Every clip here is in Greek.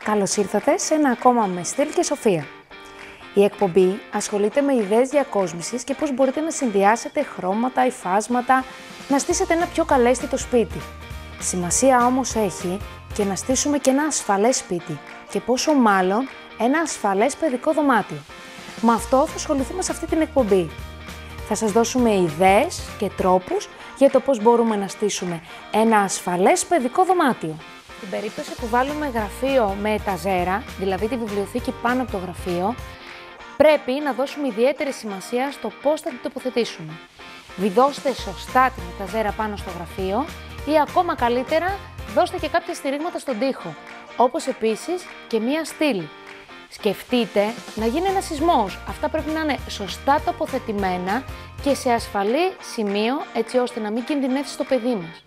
Καλώς ήρθατε σε ένα ακόμα με Στήλη και Σοφία. Η εκπομπή ασχολείται με ιδέες διακόσμησης και πώς μπορείτε να συνδυάσετε χρώματα, υφάσματα, να στήσετε ένα πιο καλέσθητο σπίτι. Σημασία όμως έχει και να στήσουμε και ένα ασφαλές σπίτι και πόσο μάλλον ένα ασφαλές παιδικό δωμάτιο. Με αυτό θα ασχοληθούμε σε αυτή την εκπομπή. Θα σας δώσουμε ιδέες και τρόπους για το πώς μπορούμε να στήσουμε ένα ασφαλές παιδικό δωμάτιο. Στην περίπτωση που βάλουμε γραφείο με εταζέρα, δηλαδή τη βιβλιοθήκη πάνω από το γραφείο, πρέπει να δώσουμε ιδιαίτερη σημασία στο πώς θα την τοποθετήσουμε. Βιδώστε σωστά την εταζέρα πάνω στο γραφείο ή ακόμα καλύτερα δώστε και κάποια στηρίγματα στον τοίχο, όπως επίσης και μία στήλη. Σκεφτείτε να γίνει ένας σεισμός. Αυτά πρέπει να είναι σωστά τοποθετημένα και σε ασφαλή σημείο, έτσι ώστε να μην κινδυνεύσει το παιδί μας.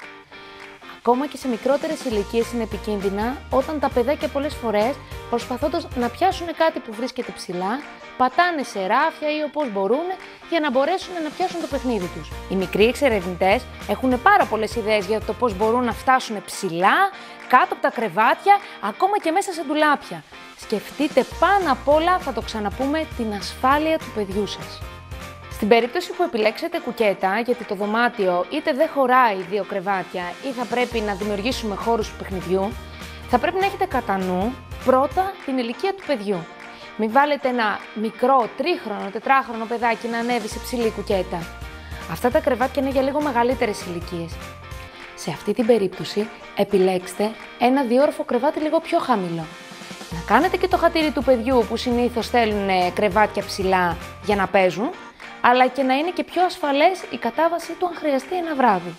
Ακόμα και σε μικρότερες ηλικίες είναι επικίνδυνα όταν τα παιδάκια πολλές φορές, προσπαθώντας να πιάσουν κάτι που βρίσκεται ψηλά, πατάνε σε ράφια ή όπως μπορούν για να μπορέσουν να πιάσουν το παιχνίδι τους. Οι μικροί εξερευνητές έχουν πάρα πολλές ιδέες για το πώς μπορούν να φτάσουν ψηλά, κάτω από τα κρεβάτια, ακόμα και μέσα σε ντουλάπια. Σκεφτείτε πάνω απ' όλα, θα το ξαναπούμε, την ασφάλεια του παιδιού σας. Στην περίπτωση που επιλέξετε κουκέτα, γιατί το δωμάτιο είτε δεν χωράει 2 κρεβάτια ή θα πρέπει να δημιουργήσουμε χώρους παιχνιδιού, θα πρέπει να έχετε κατά νου πρώτα την ηλικία του παιδιού. Μην βάλετε ένα μικρό 3χρονο, 4χρονο παιδάκι να ανέβει σε ψηλή κουκέτα. Αυτά τα κρεβάτια είναι για λίγο μεγαλύτερες ηλικίες. Σε αυτή την περίπτωση επιλέξτε ένα 2όροφο κρεβάτι λίγο πιο χαμηλό. Να κάνετε και το χατήρι του παιδιού που συνήθως θέλουν κρεβάτια ψηλά για να παίζουν, αλλά και να είναι και πιο ασφαλές η κατάβαση του αν χρειαστεί ένα βράδυ.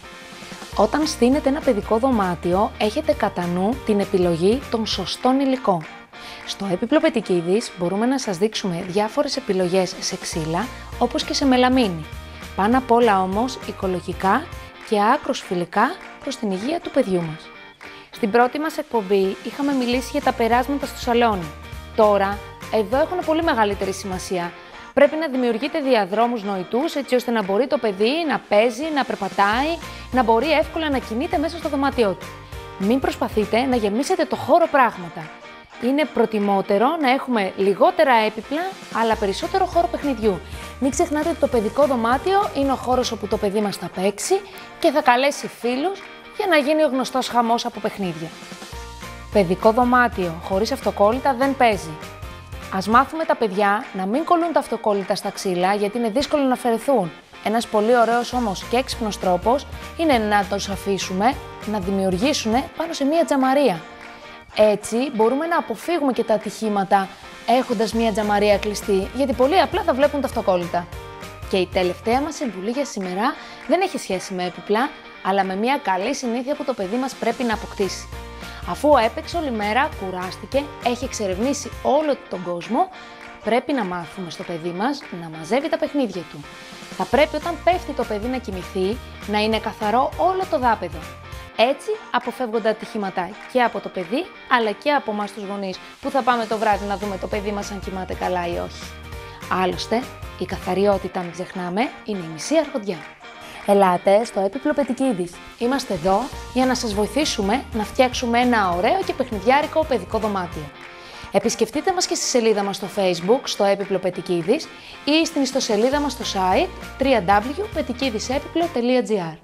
Όταν στείνετε ένα παιδικό δωμάτιο, έχετε κατά νου την επιλογή των σωστών υλικών. Στο έπιπλο Πετικίδης μπορούμε να σας δείξουμε διάφορες επιλογές σε ξύλα, όπως και σε μελαμίνη. Πάνω απ' όλα όμως οικολογικά και άκρως φιλικά προς την υγεία του παιδιού μας. Στην πρώτη μας εκπομπή είχαμε μιλήσει για τα περάσματα στο σαλόνι. Τώρα, εδώ έχουν πολύ μεγαλύτερη σημασία. Πρέπει να δημιουργείτε διαδρόμους νοητούς έτσι ώστε να μπορεί το παιδί να παίζει, να περπατάει, να μπορεί εύκολα να κινείται μέσα στο δωμάτιό του. Μην προσπαθείτε να γεμίσετε το χώρο πράγματα. Είναι προτιμότερο να έχουμε λιγότερα έπιπλα, αλλά περισσότερο χώρο παιχνιδιού. Μην ξεχνάτε ότι το παιδικό δωμάτιο είναι ο χώρος όπου το παιδί μας θα παίξει και θα καλέσει φίλους για να γίνει ο γνωστός χαμός από παιχνίδια. Παιδικό δωμάτιο χωρίς αυτοκόλλητα δεν παίζει. Ας μάθουμε τα παιδιά να μην κολλούν τα αυτοκόλλητα στα ξύλα, γιατί είναι δύσκολο να αφαιρεθούν. Ένας πολύ ωραίος όμως και έξυπνος τρόπος είναι να τους αφήσουμε να δημιουργήσουν πάνω σε μία τζαμαρία. Έτσι μπορούμε να αποφύγουμε και τα ατυχήματα έχοντας μία τζαμαρία κλειστή, γιατί πολύ απλά θα βλέπουν τα αυτοκόλλητα. Και η τελευταία μας συμβουλή για σήμερα δεν έχει σχέση με έπιπλα, αλλά με μία καλή συνήθεια που το παιδί μας πρέπει να αποκτήσει. Αφού έπαιξε όλη μέρα, κουράστηκε, έχει εξερευνήσει όλο τον κόσμο, πρέπει να μάθουμε στο παιδί μας να μαζεύει τα παιχνίδια του. Θα πρέπει όταν πέφτει το παιδί να κοιμηθεί, να είναι καθαρό όλο το δάπεδο. Έτσι αποφεύγονται ατυχήματα και από το παιδί, αλλά και από εμάς τους γονείς, που θα πάμε το βράδυ να δούμε το παιδί μας αν κοιμάται καλά ή όχι. Άλλωστε, η καθαριότητα, μην ξεχνάμε, είναι η μισή αρχοντιά. Ελάτε στο έπιπλο Πετικίδης. Είμαστε εδώ για να σας βοηθήσουμε να φτιάξουμε ένα ωραίο και παιχνιδιάρικο παιδικό δωμάτιο. Επισκεφτείτε μας και στη σελίδα μας στο Facebook, στο έπιπλο Πετικίδης, ή στην ιστοσελίδα μας στο site www.petikidisepiplo.gr.